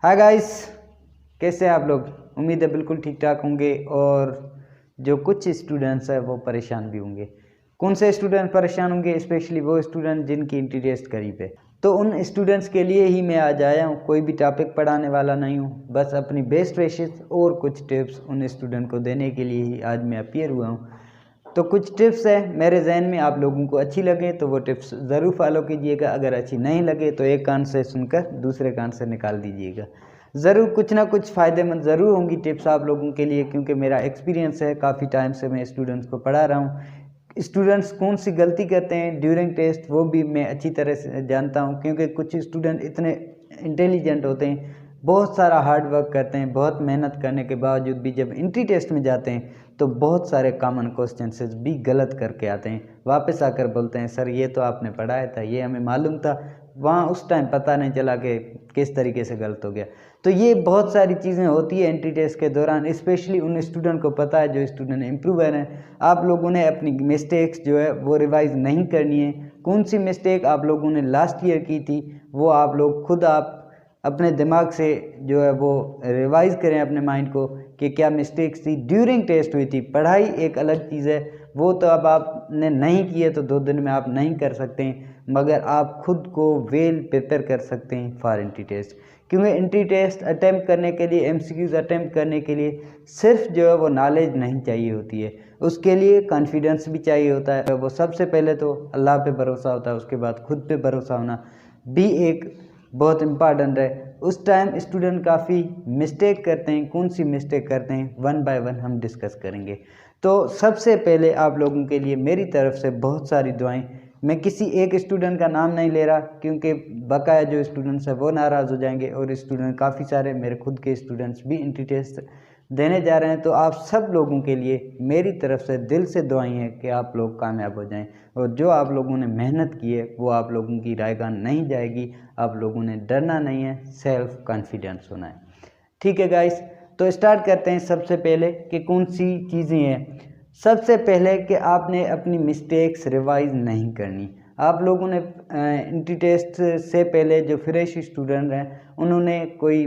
Hi guys, कैसे हैं आप लोग। उम्मीद है बिल्कुल ठीक ठाक होंगे। और जो कुछ स्टूडेंट्स हैं वो परेशान भी होंगे। कौन से स्टूडेंट परेशान होंगे? स्पेशली वो स्टूडेंट जिनकी एंट्री टेस्ट करीब है। तो उन स्टूडेंट्स के लिए ही मैं आज आया हूँ। कोई भी टॉपिक पढ़ाने वाला नहीं हूँ, बस अपनी बेस्ट विशेस और कुछ टिप्स उन स्टूडेंट को देने के लिए ही आज मैं अपीयर हुआ हूँ। तो कुछ टिप्स है मेरे जहन में, आप लोगों को अच्छी लगे तो वो टिप्स ज़रूर फॉलो कीजिएगा। अगर अच्छी नहीं लगे तो एक कान से सुनकर दूसरे कान से निकाल दीजिएगा। ज़रूर कुछ ना कुछ फ़ायदेमंद ज़रूर होंगी टिप्स आप लोगों के लिए, क्योंकि मेरा एक्सपीरियंस है, काफ़ी टाइम से मैं स्टूडेंट्स को पढ़ा रहा हूँ। स्टूडेंट्स कौन सी गलती करते हैं ड्यूरिंग टेस्ट वो भी मैं अच्छी तरह से जानता हूँ, क्योंकि कुछ स्टूडेंट इतने इंटेलिजेंट होते हैं, बहुत सारा हार्ड वर्क करते हैं, बहुत मेहनत करने के बावजूद भी जब एंट्री टेस्ट में जाते हैं तो बहुत सारे कॉमन क्वेश्चंस भी गलत करके आते हैं। वापस आकर बोलते हैं सर ये तो आपने पढ़ाया था, ये हमें मालूम था, वहाँ उस टाइम पता नहीं चला कि किस तरीके से गलत हो गया। तो ये बहुत सारी चीज़ें होती है एंट्री टेस्ट के दौरान। स्पेशली उन स्टूडेंट को पता है जो स्टूडेंट इम्प्रूवर हैं। आप लोगों ने अपनी मिस्टेक्स जो है वो रिवाइज नहीं करनी है। कौन सी मिस्टेक आप लोगों ने लास्ट ईयर की थी वो आप लोग खुद आप अपने दिमाग से जो है वो रिवाइज़ करें अपने माइंड को कि क्या मिस्टेक्स थी ड्यूरिंग टेस्ट हुई थी। पढ़ाई एक अलग चीज़ है, वो तो अब आपने नहीं की है तो 2 दिन में आप नहीं कर सकते हैं, मगर आप खुद को वेल प्रिपेयर कर सकते हैं फॉर एंट्री टेस्ट। क्योंकि एंट्री टेस्ट अटैम्प्ट करने के लिए, एमसीक्यूज अटैम्प्ट करने के लिए सिर्फ जो है वो नॉलेज नहीं चाहिए होती है, उसके लिए कॉन्फिडेंस भी चाहिए होता है। वो सबसे पहले तो अल्लाह पे भरोसा होता है, उसके बाद खुद पे भरोसा होना भी एक बहुत इम्पॉर्टेंट है। उस टाइम स्टूडेंट काफ़ी मिस्टेक करते हैं। कौन सी मिस्टेक करते हैं वन बाय वन हम डिस्कस करेंगे। तो सबसे पहले आप लोगों के लिए मेरी तरफ से बहुत सारी दुआएं। मैं किसी एक स्टूडेंट का नाम नहीं ले रहा, क्योंकि बकाया जो स्टूडेंट्स हैं वो नाराज़ हो जाएंगे, और स्टूडेंट काफ़ी सारे मेरे खुद के स्टूडेंट्स भी एंट्री टेस्ट देने जा रहे हैं। तो आप सब लोगों के लिए मेरी तरफ से दिल से दुआएं हैं कि आप लोग कामयाब हो जाएं, और जो आप लोगों ने मेहनत की है वो आप लोगों की रायगान नहीं जाएगी। आप लोगों ने डरना नहीं है, सेल्फ कॉन्फिडेंस होना है। ठीक है गाइस, तो स्टार्ट करते हैं। सबसे पहले कि कौन सी चीज़ें हैं। सबसे पहले कि आपने अपनी मिस्टेक्स रिवाइज नहीं करनी। आप लोगों ने एंट्री टेस्ट से पहले जो फ्रेश स्टूडेंट हैं उन्होंने कोई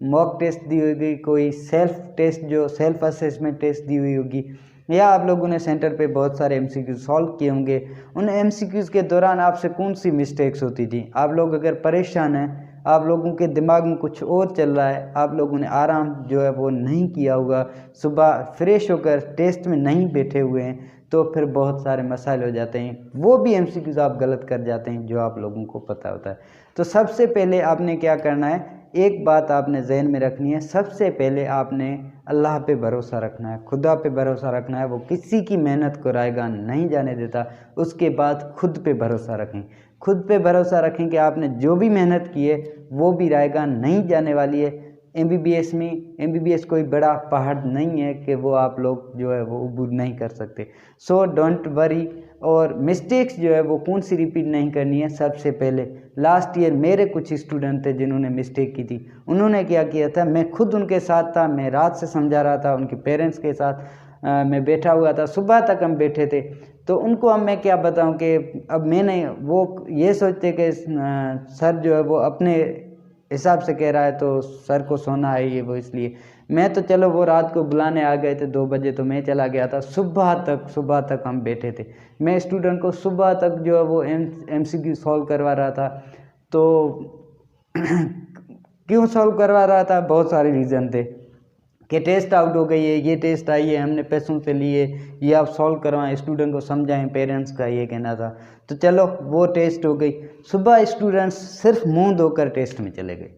मॉक टेस्ट दी होगी, कोई सेल्फ टेस्ट जो सेल्फ असेसमेंट टेस्ट दी हुई होगी, या आप लोगों ने सेंटर पे बहुत सारे एमसीक्यूज सॉल्व किए होंगे। उन एमसीक्यूज के दौरान आपसे कौन सी मिस्टेक्स होती थी। आप लोग अगर परेशान हैं, आप लोगों के दिमाग में कुछ और चल रहा है, आप लोगों ने आराम जो है वो नहीं किया होगा, सुबह फ्रेश होकर टेस्ट में नहीं बैठे हुए हैं, तो फिर बहुत सारे मसाइल हो जाते हैं। वो भी एमसीक्यूज आप गलत कर जाते हैं जो आप लोगों को पता होता है। तो सबसे पहले आपने क्या करना है, एक बात आपने जहन में रखनी है। सबसे पहले आपने अल्लाह पे भरोसा रखना है, खुदा पे भरोसा रखना है। वो किसी की मेहनत को रायगान नहीं जाने देता। उसके बाद खुद पे भरोसा रखें। खुद पे भरोसा रखें कि आपने जो भी मेहनत की है वो भी रायगान नहीं जाने वाली है। एमबीबीएस में एमबीबीएस कोई बड़ा पहाड़ नहीं है कि वो आप लोग जो है वो अबूर नहीं कर सकते। So don't worry. और मिस्टेक्स जो है वो कौन सी रिपीट नहीं करनी है। सबसे पहले लास्ट ईयर मेरे कुछ स्टूडेंट थे जिन्होंने मिस्टेक की थी। उन्होंने क्या किया था, मैं खुद उनके साथ था, मैं रात से समझा रहा था, उनके पेरेंट्स के साथ मैं बैठा हुआ था, सुबह तक हम बैठे थे। तो उनको अब मैं क्या बताऊं कि अब मैंने वो ये सोचते कि सर जो है वो अपने हिसाब से कह रहा है तो सर को सोना है ये वो, इसलिए मैं तो चलो वो रात को बुलाने आ गए थे 2 बजे तो मैं चला गया था। सुबह तक हम बैठे थे। मैं स्टूडेंट को सुबह तक जो है वो एमसीक्यू सॉल्व करवा रहा था। तो क्यों सॉल्व करवा रहा था, बहुत सारे रीज़न थे कि टेस्ट आउट हो गई है, ये टेस्ट आई है, हमने पैसों से लिए, ये आप सॉल्व करवाएं, स्टूडेंट को समझाएं, पेरेंट्स का ये कहना था। तो चलो वो टेस्ट हो गई। सुबह स्टूडेंट्स सिर्फ मुंह धोकर टेस्ट में चले गए।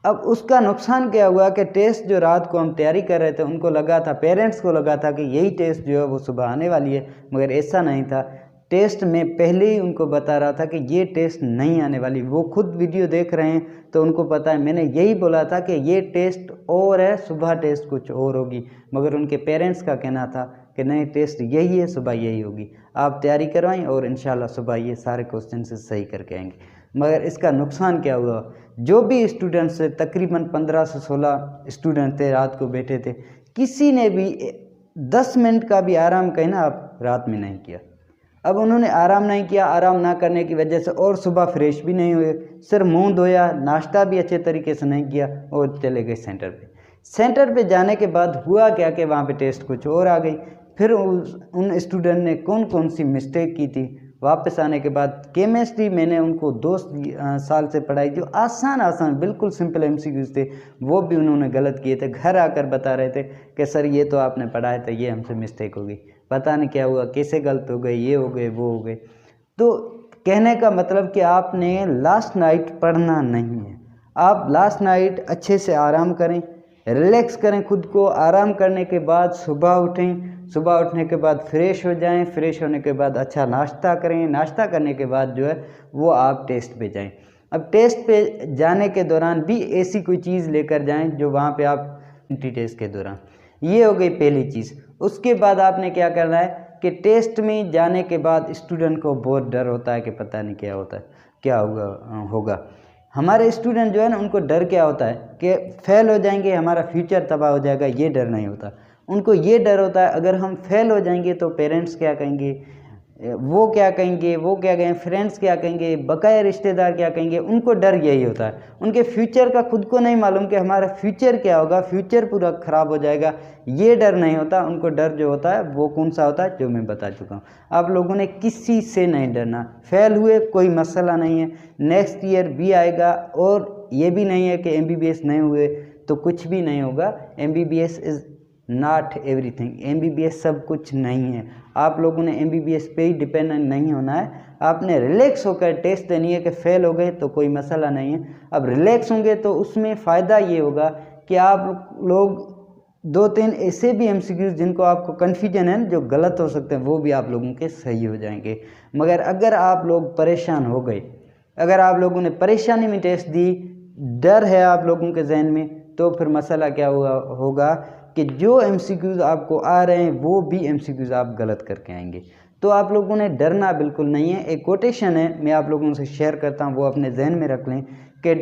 अब उसका नुकसान क्या हुआ कि टेस्ट जो रात को हम तैयारी कर रहे थे उनको लगा था, पेरेंट्स को लगा था कि यही टेस्ट जो है वो सुबह आने वाली है, मगर ऐसा नहीं था। टेस्ट में पहले ही उनको बता रहा था कि ये टेस्ट नहीं आने वाली। वो खुद वीडियो देख रहे हैं तो उनको पता है मैंने यही बोला था कि ये टेस्ट और है, सुबह टेस्ट कुछ और होगी, मगर उनके पेरेंट्स का कहना था कि नहीं टेस्ट यही है, सुबह यही होगी। आप तैयारी करवाएं और इंशाल्लाह सुबह ये सारे क्वेश्चन से सही करके आएंगे। मगर इसका नुकसान क्या हुआ, जो भी स्टूडेंट्स थे, तकरीबन 15 से 16 स्टूडेंट थे, रात को बैठे थे, किसी ने भी 10 मिनट का भी आराम कहीं ना आप रात में नहीं किया। अब उन्होंने आराम नहीं किया, आराम ना करने की वजह से और सुबह फ्रेश भी नहीं हुए, सिर्फ मुंह धोया, नाश्ता भी अच्छे तरीके से नहीं किया और चले गए सेंटर पे। सेंटर पे जाने के बाद हुआ क्या कि वहाँ पे टेस्ट कुछ और आ गई। फिर उन स्टूडेंट ने कौन कौन सी मिस्टेक की थी, वापस आने के बाद केमिस्ट्री मैंने उनको 2 साल से पढ़ाई, जो आसान बिल्कुल सिंपल एमसीक्यूज थे, वो भी उन्होंने गलत किए थे। घर आकर बता रहे थे कि सर ये तो आपने पढ़ाया था, ये हमसे मिस्टेक हो गई, पता नहीं क्या हुआ, कैसे गलत हो गए, ये हो गए वो हो गए। तो कहने का मतलब कि आपने लास्ट नाइट पढ़ना नहीं है। आप लास्ट नाइट अच्छे से आराम करें, रिलैक्स करें खुद को। आराम करने के बाद सुबह उठें, सुबह उठने के बाद फ्रेश हो जाएं, फ्रेश होने के बाद अच्छा नाश्ता करें, नाश्ता करने के बाद जो है वो आप टेस्ट पे जाएं। अब टेस्ट पे जाने के दौरान भी ऐसी कोई चीज़ लेकर जाएं जो वहाँ पे आप टेस्ट के दौरान, ये हो गई पहली चीज़। उसके बाद आपने क्या करना है कि टेस्ट में जाने के बाद स्टूडेंट को बहुत डर होता है कि पता नहीं क्या होता है, क्या होगा। हमारे स्टूडेंट जो है ना, उनको डर क्या होता है कि फेल हो जाएंगे, हमारा फ्यूचर तबाह हो जाएगा, ये डर नहीं होता। उनको ये डर होता है अगर हम फेल हो जाएंगे तो पेरेंट्स क्या कहेंगे, वो क्या कहेंगे, फ्रेंड्स क्या कहेंगे, बकाया रिश्तेदार क्या कहेंगे। उनको डर यही होता है, उनके फ्यूचर का खुद को नहीं मालूम कि हमारा फ्यूचर क्या होगा, फ्यूचर पूरा ख़राब हो जाएगा, ये डर नहीं होता। उनको डर जो होता है वो कौन सा होता है, जो मैं बता चुका हूँ। आप लोगों ने किसी से नहीं डरना। फेल हुए कोई मसला नहीं है, नेक्स्ट ईयर भी आएगा। और ये भी नहीं है कि MBBS नहीं हुए तो कुछ भी नहीं होगा। MBBS is not everything, MBBS सब कुछ नहीं है। आप लोगों ने MBBS पे ही डिपेंडेंट नहीं होना है। आपने रिलैक्स होकर टेस्ट देनी है कि फेल हो गए तो कोई मसला नहीं है। अब रिलैक्स होंगे तो उसमें फ़ायदा ये होगा कि आप लोग 2-3 ऐसे भी MCQs जिनको आपको कन्फ्यूजन है, जो गलत हो सकते हैं, वो भी आप लोगों के सही हो जाएंगे। मगर अगर आप लोग परेशान हो गए, अगर आप लोगों ने परेशानी में टेस्ट दी, डर है आप लोगों के जहन में, तो फिर मसला क्या होगा कि जो MCQs आपको आ रहे हैं वो भी MCQs आप गलत करके आएंगे। तो आप लोगों ने डरना बिल्कुल नहीं है। एक कोटेशन है, मैं आप लोगों से शेयर करता हूँ, वो अपने जहन में रख लें कि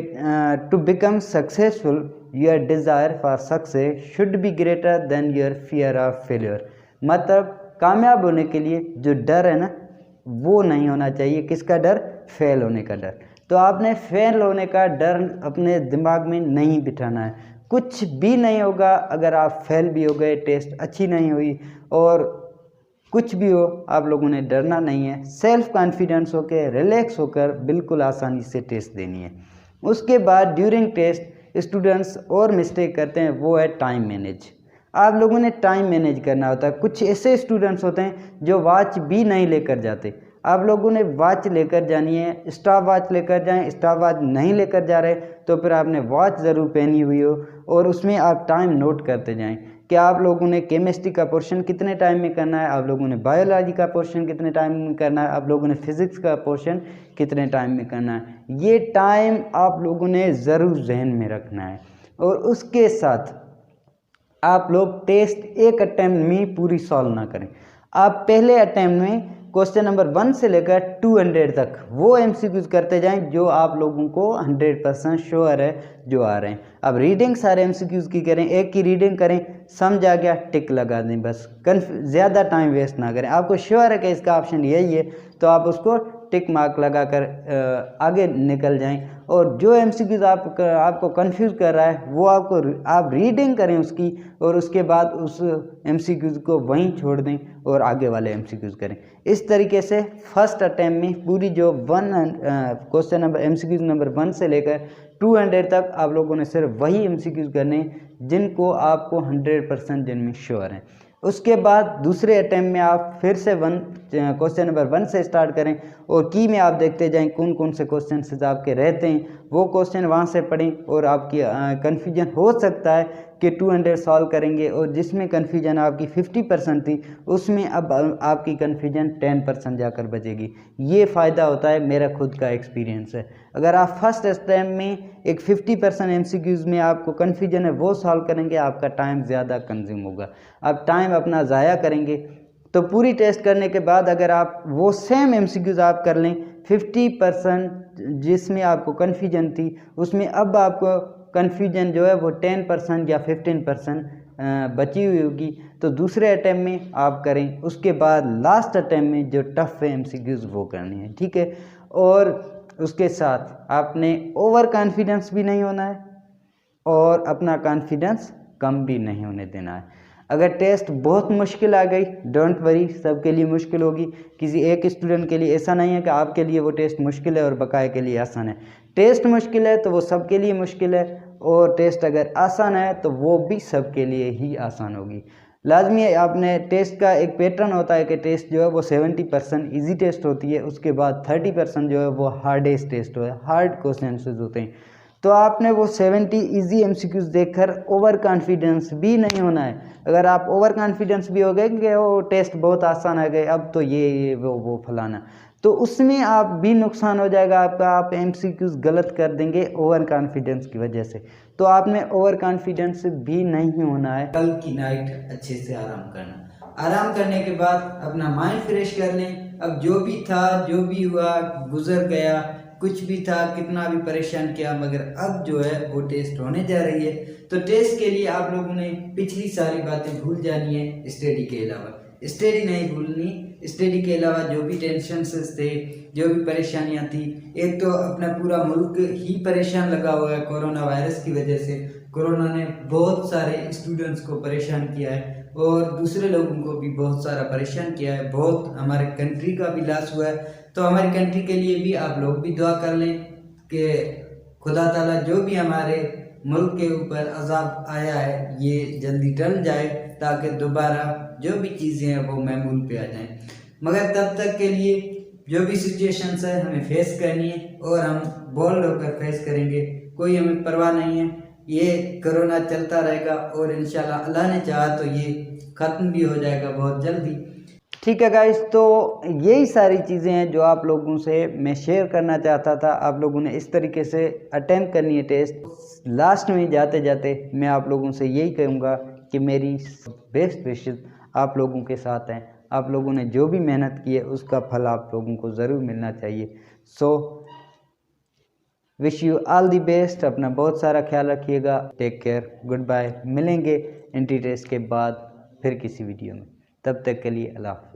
to become successful your desire for success should be greater than your fear of failure. मतलब कामयाब होने के लिए जो डर है ना, वो नहीं होना चाहिए। किसका डर? फेल होने का डर। तो आपने फेल होने का डर अपने दिमाग में नहीं बिठाना है। कुछ भी नहीं होगा अगर आप फेल भी हो गए, टेस्ट अच्छी नहीं हुई और कुछ भी हो, आप लोगों ने डरना नहीं है। सेल्फ कॉन्फिडेंस होकर, रिलैक्स होकर बिल्कुल आसानी से टेस्ट देनी है। उसके बाद ड्यूरिंग टेस्ट स्टूडेंट्स और मिस्टेक करते हैं, वो है टाइम मैनेज। आप लोगों ने टाइम मैनेज करना होता है। कुछ ऐसे स्टूडेंट्स होते हैं जो वॉच भी नहीं लेकर जाते। आप लोगों ने वॉच लेकर जानी है, स्टॉप वॉच लेकर जाएं। स्टॉप वॉच नहीं लेकर जा रहे तो फिर आपने वॉच ज़रूर पहनी हुई हो और उसमें आप टाइम नोट करते जाएं कि आप लोगों ने केमिस्ट्री का पोर्शन कितने टाइम में करना है, आप लोगों ने बायोलॉजी का पोर्शन कितने टाइम में करना है, आप लोगों ने फिज़िक्स का पोर्शन कितने टाइम में करना है। ये टाइम आप लोगों ने ज़रूर जहन में रखना है। और उसके साथ आप लोग टेस्ट एक अटैम्प्ट में पूरी सॉल्व ना करें। आप पहले अटैम्प्ट में क्वेश्चन नंबर 1 से लेकर 200 तक वो MCQs करते जाएं जो आप लोगों को 100% श्योर है जो आ रहे हैं। अब रीडिंग सारे MCQs की करें, एक की रीडिंग करें, समझ आ गया टिक लगा दें, बस ज़्यादा टाइम वेस्ट ना करें। आपको श्योर है कि इसका ऑप्शन यही है तो आप उसको टिक मार्क लगाकर आगे निकल जाएं। और जो MCQs आपको कंफ्यूज कर रहा है वो आप रीडिंग करें उसकी, और उसके बाद उस MCQs को वहीं छोड़ दें और आगे वाले MCQs करें। इस तरीके से फर्स्ट अटैम्प्ट में पूरी जो क्वेश्चन नंबर MCQs नंबर 1 से लेकर 200 तक आप लोगों ने सिर्फ वही MCQs करने जिनको आपको 100% जिनमें श्योर है। उसके बाद दूसरे अटैम्प्ट में आप फिर से क्वेश्चन नंबर 1 से स्टार्ट करें और की में आप देखते जाएं कौन कौन से क्वेश्चन आपके रहते हैं, वो क्वेश्चन वहां से पढ़ें। और आपकी कन्फ्यूजन हो सकता है कि 200 सॉल्व करेंगे और जिसमें कन्फ्यूजन आपकी 50% थी उसमें अब आपकी कन्फ्यूजन 10% जाकर बचेगी। ये फ़ायदा होता है, मेरा खुद का एक्सपीरियंस है। अगर आप फर्स्ट अटैम्प्ट में एक 50% MCQs में आपको कन्फ्यूजन है वो सॉल्व करेंगे, आपका टाइम ज़्यादा कंज्यूम होगा, आप टाइम अपना ज़ाया करेंगे। तो पूरी टेस्ट करने के बाद अगर आप वो सेम MCQs आप कर लें 50% जिसमें आपको कन्फ्यूजन थी उसमें अब आपको कन्फ्यूजन जो है वो 10% या 15% बची हुई होगी तो दूसरे अटैम्प्ट में आप करें। उसके बाद लास्ट अटैम्प्ट में जो टफ है MCQs वो करनी है, ठीक है। और उसके साथ आपने ओवर कॉन्फिडेंस भी नहीं होना है और अपना कॉन्फिडेंस कम भी नहीं होने देना है। अगर टेस्ट बहुत मुश्किल आ गई, डोंट वरी, सबके लिए मुश्किल होगी। किसी एक स्टूडेंट के लिए ऐसा नहीं है कि आपके लिए वो टेस्ट मुश्किल है और बकाए के लिए आसान है। टेस्ट मुश्किल है तो वो सबके लिए मुश्किल है, और टेस्ट अगर आसान है तो वो भी सबके लिए ही आसान होगी। लाजमी है, आपने टेस्ट का एक पैटर्न होता है कि टेस्ट जो है वो 70% ईजी टेस्ट होती है, उसके बाद 30% जो है वो हार्डेस्ट टेस्ट हो है, हार्ड क्वेश्चन होते हैं। तो आपने वो 70 इजी MCQs देखकर ओवर कॉन्फिडेंस भी नहीं होना है। अगर आप ओवर कॉन्फिडेंस भी हो गए कि वो टेस्ट बहुत आसान आ गए, अब तो ये वो फलाना, तो उसमें आप भी नुकसान हो जाएगा आपका, आप MCQs गलत कर देंगे ओवर कॉन्फिडेंस की वजह से। तो आपने ओवर कॉन्फिडेंस भी नहीं होना है। कल की नाइट अच्छे से आराम करना, आराम करने के बाद अपना माइंड फ्रेश कर लें। अब जो भी था, जो भी हुआ गुजर गया, कुछ भी था, कितना भी परेशान किया, मगर अब जो है वो टेस्ट होने जा रही है। तो टेस्ट के लिए आप लोगों ने पिछली सारी बातें भूल जानी है, स्टडी के अलावा। स्टडी नहीं भूलनी, स्टडी के अलावा जो भी टेंशन थे, जो भी परेशानियां थी। एक तो अपना पूरा मुल्क ही परेशान लगा हुआ है कोरोना वायरस की वजह से। कोरोना ने बहुत सारे स्टूडेंट्स को परेशान किया है और दूसरे लोगों को भी बहुत सारा परेशान किया है। बहुत हमारे कंट्री का भी लॉस हुआ है। तो हमारी कंट्री के लिए भी आप लोग भी दुआ कर लें कि खुदा ताला जो भी हमारे मुल्क के ऊपर अजाब आया है ये जल्दी टल जाए, ताकि दोबारा जो भी चीज़ें हैं वो मामूल पे आ जाएं। मगर तब तक के लिए जो भी सिचुएशंस है हमें फेस करनी है और हम बोल्ड होकर फेस करेंगे। कोई हमें परवाह नहीं है, ये कोरोना चलता रहेगा और इंशाल्लाह अल्लाह ने चाहा तो ये ख़त्म भी हो जाएगा बहुत जल्दी। ठीक है गाइस, तो यही सारी चीज़ें हैं जो आप लोगों से मैं शेयर करना चाहता था। आप लोगों ने इस तरीके से अटेम्प्ट करनी है टेस्ट। लास्ट में जाते जाते मैं आप लोगों से यही कहूँगा कि मेरी बेस्ट विशेस आप लोगों के साथ हैं। आप लोगों ने जो भी मेहनत की है उसका फल आप लोगों को ज़रूर मिलना चाहिए। So wish you all the best. अपना बहुत सारा ख्याल रखिएगा। Take care, good bye. मिलेंगे एंट्री टेस्ट के बाद फिर किसी वीडियो में, तब तक के लिए अल्लाह हाफ़िज़।